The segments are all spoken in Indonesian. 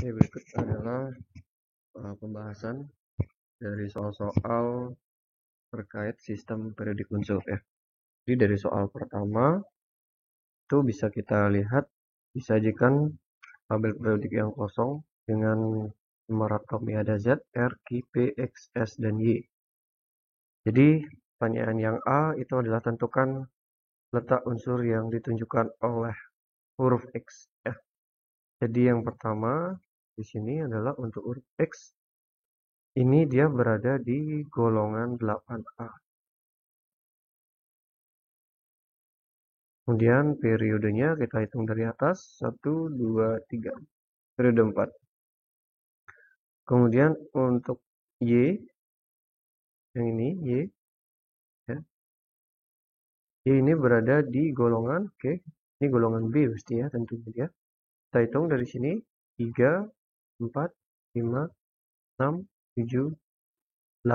Oke, berikut adalah pembahasan dari soal-soal terkait sistem periodik unsur ya. Jadi dari soal pertama itu bisa kita lihat disajikan tabel periodik yang kosong dengan nomor atomnya ada Z, R, Q, P, X, S, dan Y. Jadi pertanyaan yang A itu adalah tentukan letak unsur yang ditunjukkan oleh huruf X ya. Jadi yang pertama di sini adalah untuk huruf X. Ini dia berada di golongan 8A. Kemudian periodenya kita hitung dari atas. 1, 2, 3. Periode 4. Kemudian untuk Y. Yang ini Y. Ya. Y ini berada di golongan. Oke. Ini golongan B pasti ya tentunya ya. Kita hitung dari sini. 3, 4, 5, 6, 7, 8,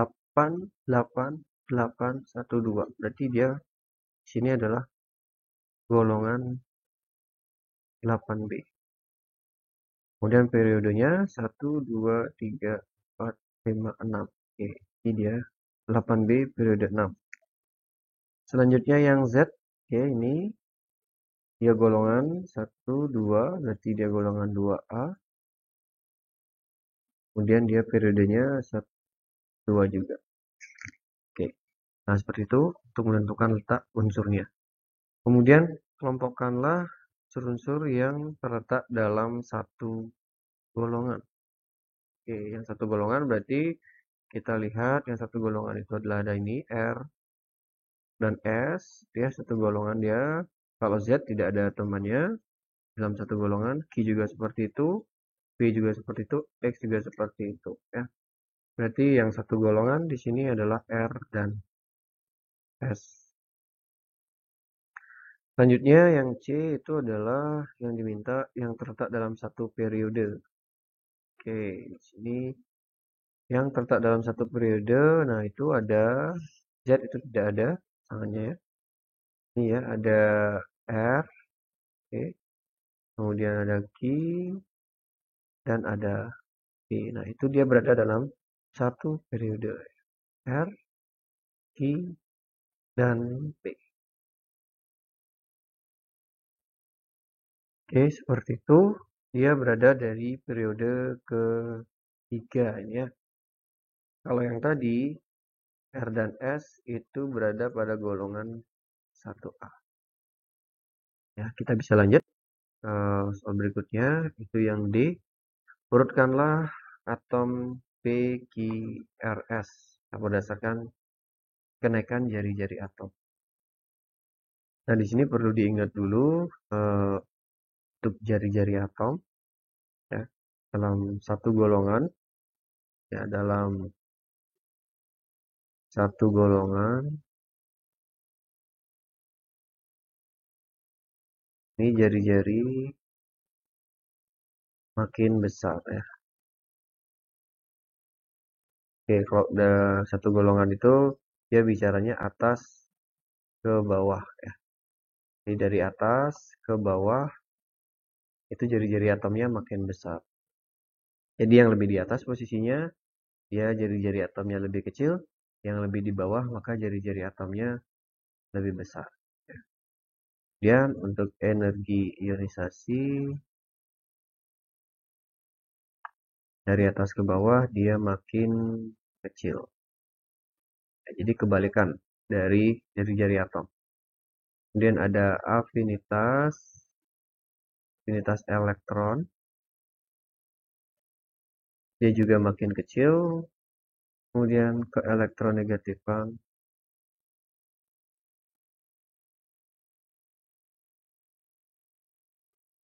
8, 8, 1, 2. Berarti dia di sini adalah golongan 8B. Kemudian periodenya 1, 2, 3, 4, 5, 6. Oke, ini dia 8B periode 6. Selanjutnya yang Z, oke ini dia golongan 1, 2, berarti dia golongan 2A. Kemudian dia periodenya 1, 2 juga. Oke, nah seperti itu untuk menentukan letak unsurnya. Kemudian kelompokkanlah unsur-unsur yang terletak dalam satu golongan. Oke, yang satu golongan berarti kita lihat yang satu golongan itu adalah ada ini R dan S, ya satu golongan dia. Kalau Z tidak ada temannya dalam satu golongan, Q juga seperti itu, P juga seperti itu, X juga seperti itu, ya. Berarti yang satu golongan di sini adalah R dan S. Selanjutnya yang C itu adalah yang diminta yang terletak dalam satu periode. Oke, di sini yang terletak dalam satu periode, nah itu ada Z itu tidak ada tangannya ya. Ini ya ada R, oke. Kemudian ada Q dan ada P. Nah itu dia berada dalam satu periode R, Q, dan P. Oke, seperti itu. Dia berada dari periode ketiga ini ya. Kalau yang tadi R dan S itu berada pada golongan 1A. Ya, kita bisa lanjut. Soal berikutnya itu yang D. Urutkanlah atom PQRS berdasarkan kenaikan jari-jari atom. Nah, di sini perlu diingat dulu untuk jari-jari atom ya, dalam satu golongan ya dalam satu golongan ini jari-jari makin besar ya. Oke, kalau udah satu golongan itu dia bicaranya atas ke bawah ya. Jadi dari atas ke bawah itu jari-jari atomnya makin besar. Jadi yang lebih di atas posisinya dia jari-jari atomnya lebih kecil, yang lebih di bawah maka jari-jari atomnya lebih besar. Kemudian untuk energi ionisasi dari atas ke bawah dia makin kecil. Jadi kebalikan dari jari-jari atom. Kemudian ada afinitas elektron. Dia juga makin kecil. Kemudian ke elektronegatifan.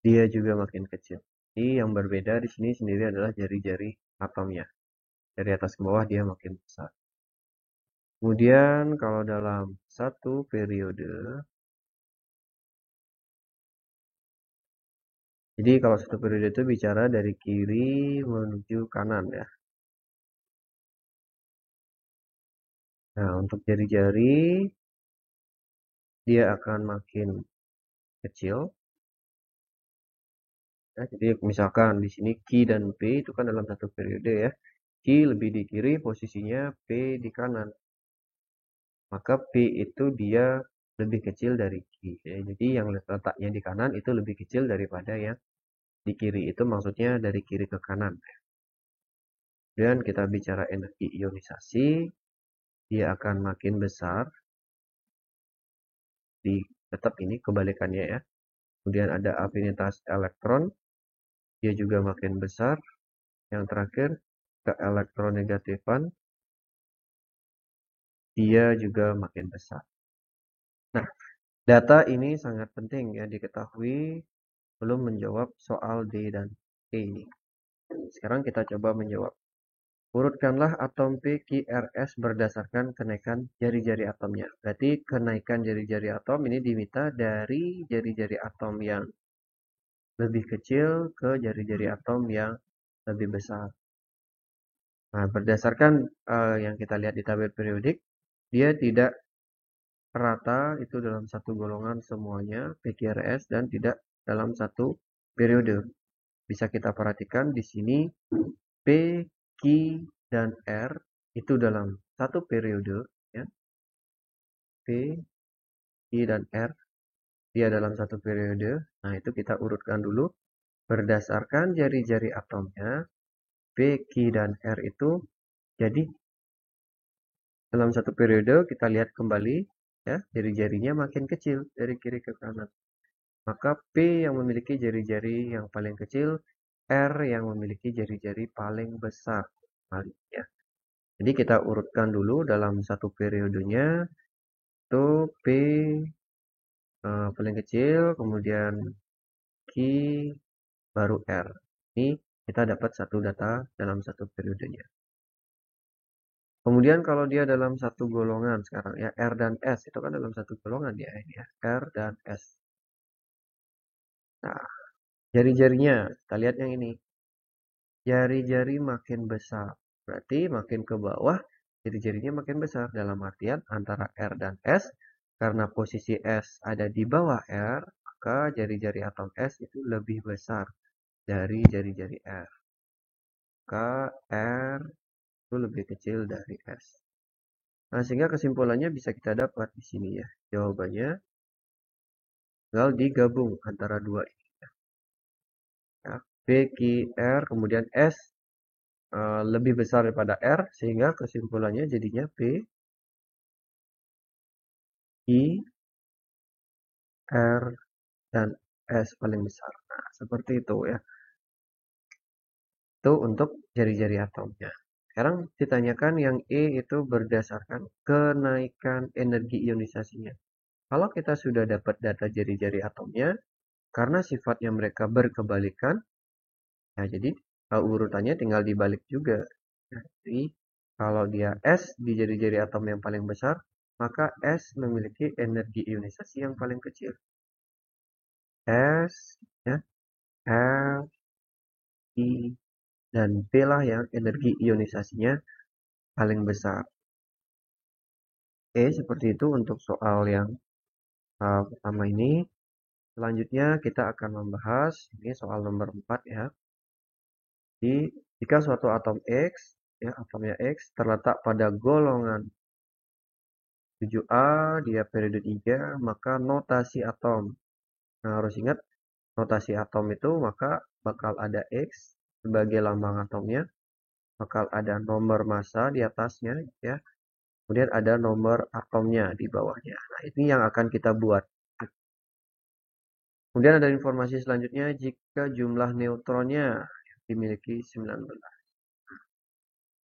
Dia juga makin kecil. Jadi yang berbeda di sini sendiri adalah jari-jari atomnya. Dari atas ke bawah dia makin besar. Kemudian kalau dalam satu periode, jadi kalau satu periode itu bicara dari kiri menuju kanan ya. Nah untuk jari-jari dia akan makin kecil. Ya, jadi misalkan di sini Q dan P itu kan dalam satu periode ya. Q lebih di kiri, posisinya P di kanan. Maka P itu dia lebih kecil dari Q. Ya. Jadi yang letaknya di kanan itu lebih kecil daripada yang di kiri. Itu maksudnya dari kiri ke kanan. Dan kita bicara energi ionisasi, dia akan makin besar. Tetap ini kebalikannya ya. Kemudian ada afinitas elektron, dia juga makin besar. Yang terakhir, keelektronegatifan, dia juga makin besar. Nah, data ini sangat penting ya diketahui belum menjawab soal D dan E ini. Sekarang kita coba menjawab. Urutkanlah atom P, Q, R, S berdasarkan kenaikan jari-jari atomnya. Berarti kenaikan jari-jari atom ini diminta dari jari-jari atom yang lebih kecil ke jari-jari atom yang lebih besar. Nah, berdasarkan yang kita lihat di tabel periodik, dia tidak rata itu dalam satu golongan semuanya PQRS dan tidak dalam satu periode. Bisa kita perhatikan di sini P, Q, dan R itu dalam satu periode ya. P, Q, dan R dia dalam satu periode. Nah, itu kita urutkan dulu berdasarkan jari-jari atomnya. P, Q, dan R itu jadi dalam satu periode kita lihat kembali ya, jari-jarinya makin kecil dari kiri ke kanan. Maka P yang memiliki jari-jari yang paling kecil, R yang memiliki jari-jari paling besar. Ya. Jadi kita urutkan dulu dalam satu periodenya, itu P paling kecil, kemudian Q, baru R. Ini kita dapat satu data dalam satu periodenya. Kemudian kalau dia dalam satu golongan sekarang ya, R dan S, itu kan dalam satu golongan ya, ini ya, R dan S. Nah, jari-jarinya, kita lihat yang ini. Jari-jari makin besar. Berarti makin ke bawah, jari-jarinya makin besar. Dalam artian antara R dan S, karena posisi S ada di bawah R, maka jari-jari atom S itu lebih besar dari jari-jari R. Maka R itu lebih kecil dari S. Nah, sehingga kesimpulannya bisa kita dapat di sini ya. Jawabannya tinggal digabung antara dua ini. Ya. P, Q, R, kemudian S lebih besar daripada R, sehingga kesimpulannya jadinya P, I, R, dan S paling besar. Nah, seperti itu ya. Itu untuk jari-jari atomnya. Sekarang ditanyakan yang E itu berdasarkan kenaikan energi ionisasinya. Kalau kita sudah dapat data jari-jari atomnya, karena sifatnya mereka berkebalikan, ya jadi urutannya tinggal dibalik juga. Jadi kalau dia S di jari-jari atom yang paling besar, maka S memiliki energi ionisasi yang paling kecil. S, ya, L, I, dan P lah yang energi ionisasinya paling besar. Oke, seperti itu untuk soal yang pertama ini. Selanjutnya kita akan membahas, ini soal nomor 4 ya. Jadi, jika suatu atom X, ya atomnya X, terletak pada golongan 7A, dia periode 3, maka notasi atom. Nah, harus ingat, notasi atom itu maka bakal ada X sebagai lambang atomnya, bakal ada nomor massa di atasnya, ya. Kemudian ada nomor atomnya di bawahnya. Nah, ini yang akan kita buat. Kemudian ada informasi selanjutnya, jika jumlah neutronnya dimiliki 19.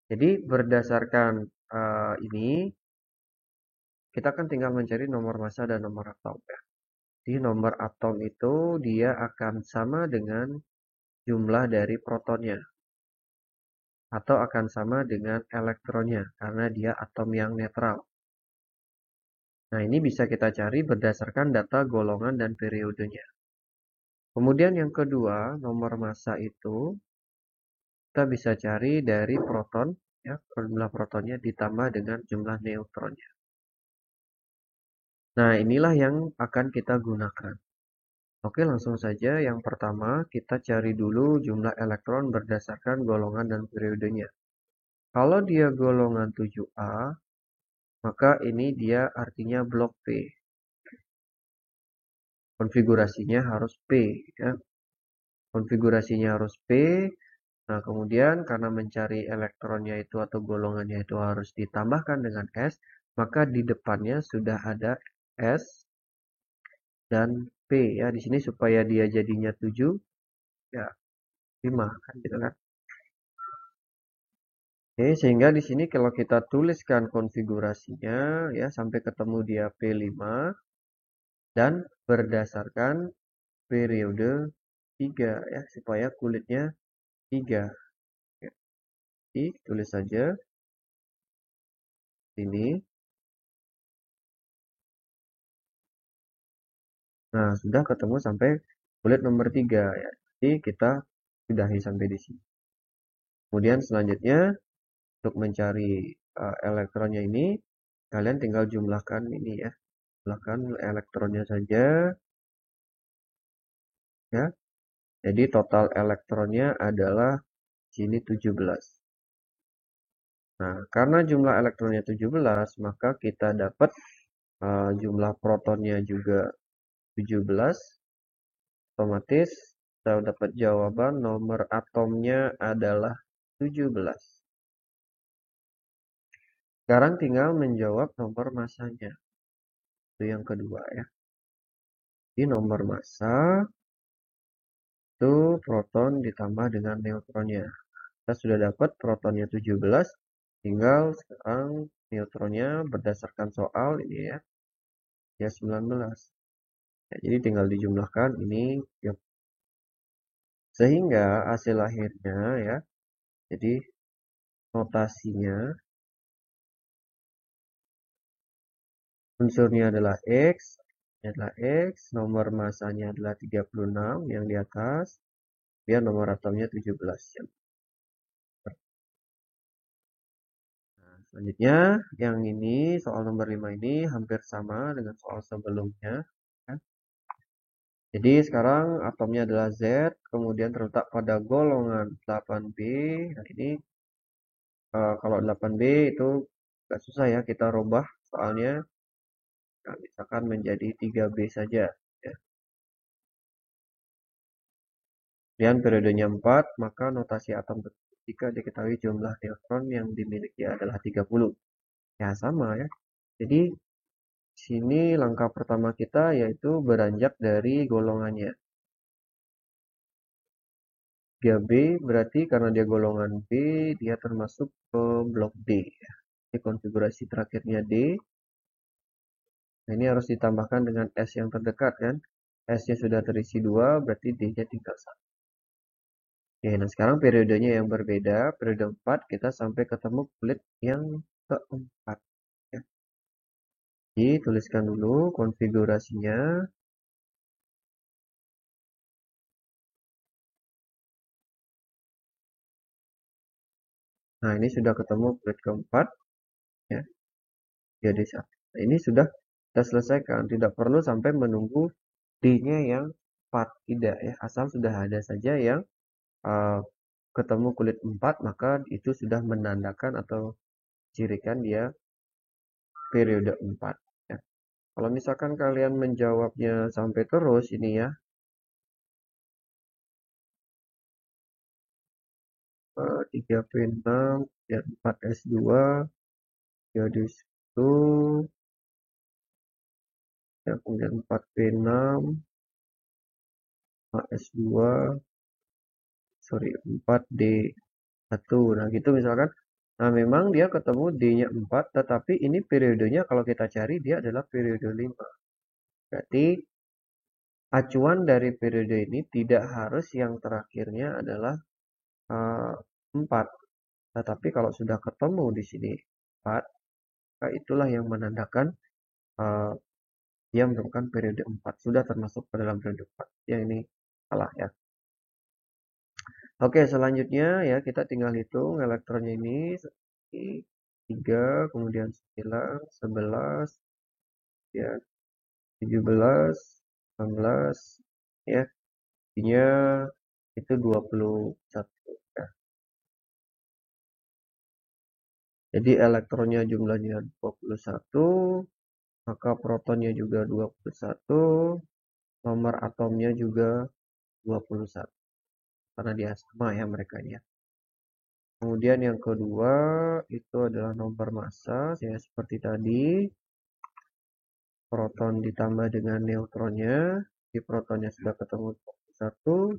Jadi berdasarkan ini, kita kan tinggal mencari nomor massa dan nomor atom. Ya. Di nomor atom itu dia akan sama dengan jumlah dari protonnya. Atau akan sama dengan elektronnya, karena dia atom yang netral. Nah, ini bisa kita cari berdasarkan data golongan dan periodenya. Kemudian yang kedua, nomor massa itu kita bisa cari dari proton, ya, jumlah protonnya ditambah dengan jumlah neutronnya. Nah, inilah yang akan kita gunakan. Oke, langsung saja. Yang pertama, kita cari dulu jumlah elektron berdasarkan golongan dan periodenya. Kalau dia golongan 7A, maka ini dia artinya blok P. Konfigurasinya harus P, ya. Konfigurasinya harus P. Nah, kemudian karena mencari elektronnya itu atau golongannya itu harus ditambahkan dengan S, maka di depannya sudah ada S dan P, ya. Di sini supaya dia jadinya 7, ya 5 kan gitu kan. Oke, sehingga di sini kalau kita tuliskan konfigurasinya ya sampai ketemu dia P5 dan berdasarkan periode 3 ya supaya kulitnya 3. Ya, jadi tulis saja ini. Nah, sudah ketemu sampai kulit nomor 3 ya. Jadi kita sudahi sampai di sini. Kemudian selanjutnya untuk mencari elektronnya ini kalian tinggal jumlahkan ini ya. Jumlahkan elektronnya saja ya. Jadi total elektronnya adalah sini 17. Nah, karena jumlah elektronnya 17, maka kita dapat jumlah protonnya juga 17. Otomatis kita dapat jawaban nomor atomnya adalah 17. Sekarang tinggal menjawab nomor masanya. Itu yang kedua ya. Di nomor massa itu proton ditambah dengan neutronnya. Kita sudah dapat protonnya 17, tinggal sekarang neutronnya berdasarkan soal ini ya, 19. Ya, jadi tinggal dijumlahkan ini ya. Sehingga hasil akhirnya ya, jadi notasinya unsurnya adalah X, nomor masanya adalah 36 yang di atas, dan nomor atomnya 17. Selanjutnya, yang ini, soal nomor 5 ini hampir sama dengan soal sebelumnya. Ya. Jadi sekarang atomnya adalah Z, kemudian terletak pada golongan 8B. Nah ini kalau 8B itu nggak susah ya kita rubah soalnya. Nah, misalkan menjadi 3B saja. Ya. Dan periodenya 4, maka notasi atom tersebut jika diketahui jumlah neutron yang dimiliki adalah 30. Ya sama ya. Jadi sini langkah pertama kita yaitu beranjak dari golongannya. 3B berarti karena dia golongan B, dia termasuk ke blok D. Ini konfigurasi terakhirnya D. Nah, ini harus ditambahkan dengan S yang terdekat kan. S-nya sudah terisi 2, berarti D-nya tinggal 1. Oke, nah sekarang periodenya yang berbeda. Periode 4 kita sampai ketemu kulit yang keempat. Ya. Jadi tuliskan dulu konfigurasinya. Nah, ini sudah ketemu kulit keempat. Ya, jadi 1. Nah, ini sudah kita selesaikan. Tidak perlu sampai menunggu D-nya yang 4. Tidak ya. Asal sudah ada saja yang ketemu kulit 4, maka itu sudah menandakan atau cirikan dia periode 4. Ya. Kalau misalkan kalian menjawabnya sampai terus ini ya, 3P6 dan 4S2 jadi 1, ya, kemudian 4P6 S2 sorry 4D1. Nah gitu misalkan. Nah memang dia ketemu D-nya 4, tetapi ini periodenya kalau kita cari dia adalah periode 5. Berarti acuan dari periode ini tidak harus yang terakhirnya adalah 4. Tetapi kalau sudah ketemu di sini 4, maka itulah yang menandakan uh, dia merupakan periode 4. Sudah termasuk ke dalam periode 4. Ya ini salah ya. Oke, selanjutnya ya kita tinggal hitung elektronnya ini. 3, kemudian 9, 11, ya 17, 18, ya. Intinya itu 21 ya. Jadi elektronnya jumlahnya 21, maka protonnya juga 21, nomor atomnya juga 21. Karena dia sama ya mereka ya. Kemudian yang kedua itu adalah nomor massa, ya seperti tadi. Proton ditambah dengan neutronnya, di protonnya sudah ketemu 21,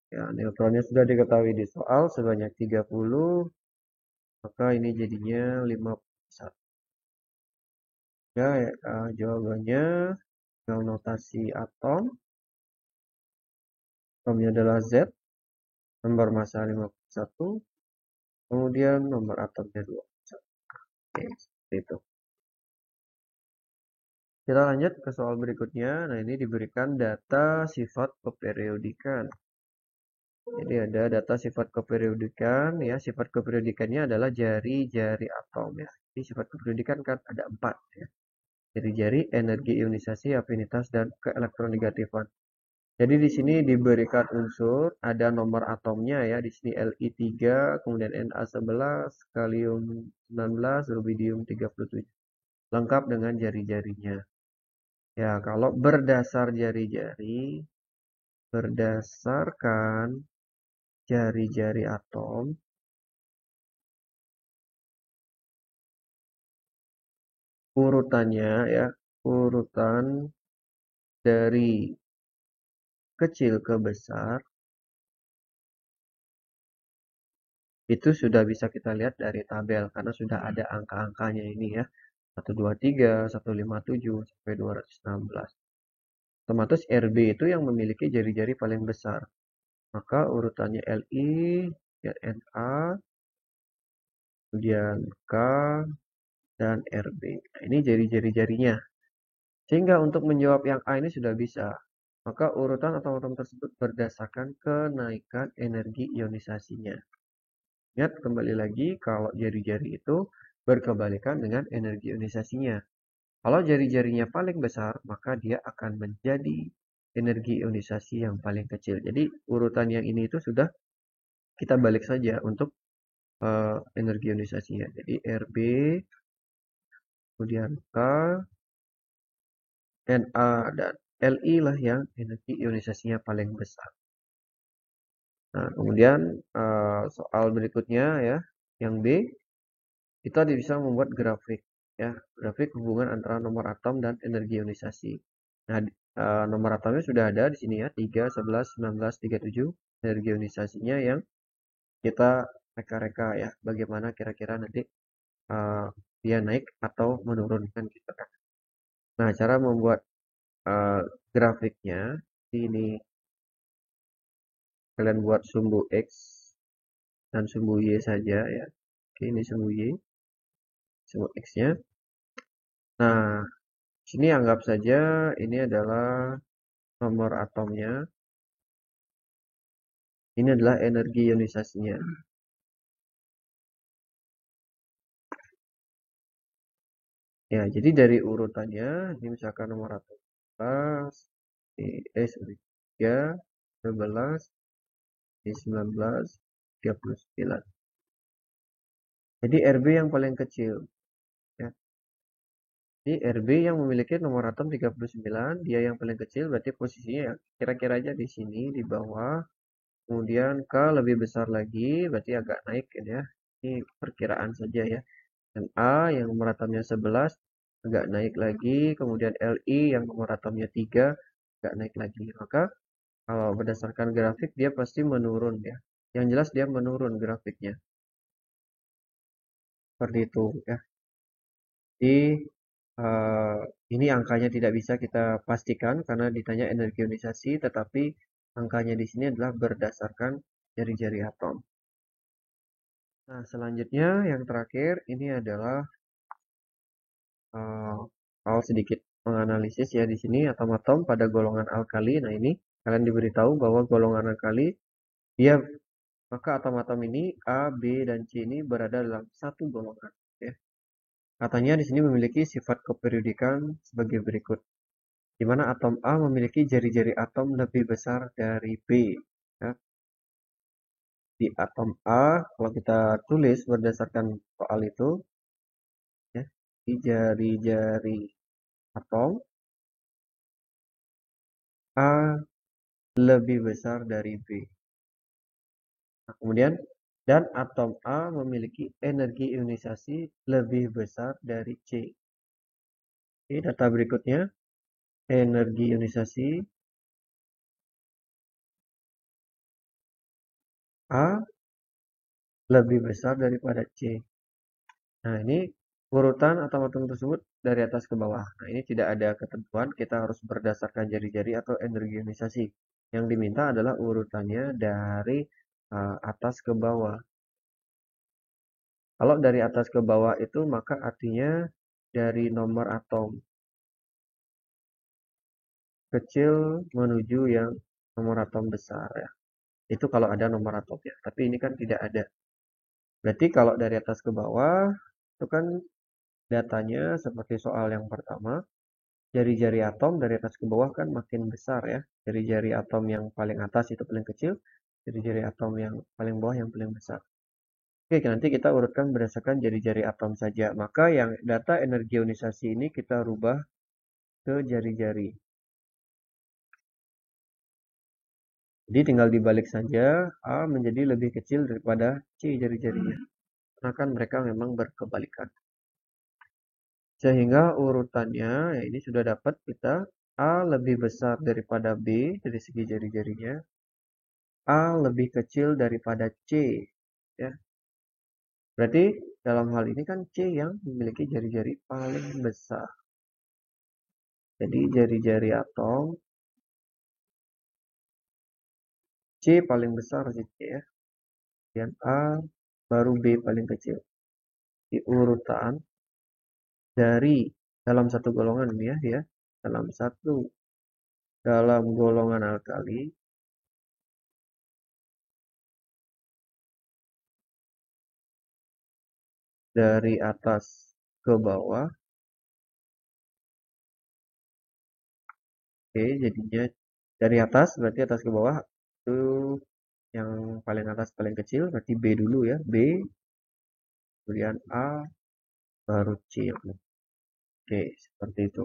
ya neutronnya sudah diketahui di soal sebanyak 30, maka ini jadinya 51. Ya, jawabannya dengan notasi atom, atomnya adalah Z, nomor massa 51, kemudian nomor atomnya 21. Oke, seperti itu. Kita lanjut ke soal berikutnya. Nah, ini diberikan data sifat keperiodikan. Jadi ada data sifat keperiodikan, ya sifat keperiodikannya adalah jari-jari atom ya. Jadi sifat keperiodikan kan ada 4 ya. Jari-jari, energi ionisasi, afinitas, dan keelektronegatifan. Jadi di sini diberikan unsur, ada nomor atomnya ya. Di sini Li3, kemudian Na11, kalium 19, rubidium 37. Lengkap dengan jari-jarinya. Ya, kalau berdasar jari-jari, berdasarkan jari-jari atom, urutannya ya, urutan dari kecil ke besar, itu sudah bisa kita lihat dari tabel, karena sudah ada angka-angkanya ini ya. 123, 157, sampai 216. Otomatis RB itu yang memiliki jari-jari paling besar. Maka urutannya Li, kemudian Na, kemudian K, dan RB. Nah, ini jari-jari-jarinya. Sehingga untuk menjawab yang A ini sudah bisa. Maka urutan atom-atom tersebut berdasarkan kenaikan energi ionisasinya. Ingat kembali lagi kalau jari-jari itu berkebalikan dengan energi ionisasinya. Kalau jari-jarinya paling besar, maka dia akan menjadi energi ionisasi yang paling kecil. Jadi urutan yang ini itu sudah kita balik saja untuk energi ionisasinya. Jadi Rb, kemudian K, Na, dan Li lah yang energi ionisasinya paling besar. Nah, kemudian soal berikutnya ya, yang B, kita bisa membuat grafik ya, grafik hubungan antara nomor atom dan energi ionisasi. Nah, nomor atomnya sudah ada di sini ya, 3, 11, 19, 37, energi ionisasinya yang kita reka-reka ya, bagaimana kira-kira nanti dia naik atau menurunkan gitu kan. Nah, cara membuat grafiknya ini kalian buat sumbu X dan sumbu Y saja ya. Oke, ini sumbu Y, sumbu X-nya. Nah, sini anggap saja ini adalah nomor atomnya. Ini adalah energi ionisasinya. Ya, jadi dari urutannya, ini misalkan nomor atom 11, sorry, 3, 12, 19, 39. Jadi RB yang paling kecil. Ya. Jadi RB yang memiliki nomor atom 39, dia yang paling kecil, berarti posisinya ya kira-kira aja di sini, di bawah. Kemudian K lebih besar lagi, berarti agak naik ya. Ini perkiraan saja ya. Dan A yang nomor atomnya 11, agak naik lagi. Kemudian Li yang nomor atomnya 3, agak naik lagi. Maka kalau berdasarkan grafik, dia pasti menurun ya. Yang jelas dia menurun grafiknya. Seperti itu ya. Jadi ini angkanya tidak bisa kita pastikan karena ditanya energi ionisasi, tetapi angkanya di sini adalah berdasarkan jari-jari atom. Nah, selanjutnya yang terakhir ini adalah kalau sedikit menganalisis ya di sini atom-atom pada golongan alkali. Nah, ini kalian diberitahu bahwa golongan alkali dia maka atom-atom ini A, B, dan C ini berada dalam satu golongan. Ya. Katanya di sini memiliki sifat keperiodikan sebagai berikut. di mana atom A memiliki jari-jari atom lebih besar dari B. Ya. Di atom A, kalau kita tulis berdasarkan soal itu, ya, di jari-jari atom A lebih besar dari B. Nah, kemudian, dan atom A memiliki energi ionisasi lebih besar dari C. Oke, data berikutnya, energi ionisasi A lebih besar daripada C. Nah, ini urutan atom-atom tersebut dari atas ke bawah. Nah, ini tidak ada ketentuan, kita harus berdasarkan jari-jari atau energi ionisasi. Yang diminta adalah urutannya dari atas ke bawah. Kalau dari atas ke bawah itu maka artinya dari nomor atom kecil menuju yang nomor atom besar ya. Itu kalau ada nomor atomnya. Tapi ini kan tidak ada. Berarti kalau dari atas ke bawah itu kan datanya seperti soal yang pertama. Jari-jari atom dari atas ke bawah kan makin besar ya. Jari-jari atom yang paling atas itu paling kecil. Jari-jari atom yang paling bawah yang paling besar. Oke, nanti kita urutkan berdasarkan jari-jari atom saja. Maka yang data energi ionisasi ini kita rubah ke jari-jari. Jadi tinggal dibalik saja, A menjadi lebih kecil daripada C jari-jarinya. Karena kan mereka memang berkebalikan. Sehingga urutannya, ya ini sudah dapat kita, A lebih besar daripada B dari segi jari-jarinya. A lebih kecil daripada C. Ya. Berarti dalam hal ini kan C yang memiliki jari-jari paling besar. Jadi jari-jari atom C paling besar sih C ya. Dan A baru B paling kecil. Di urutan dari dalam satu golongan ini ya. Dalam golongan alkali dari atas ke bawah. Oke, jadinya dari atas berarti atas ke bawah itu yang paling atas paling kecil berarti B dulu ya. B, kemudian A, baru C. Oke, seperti itu.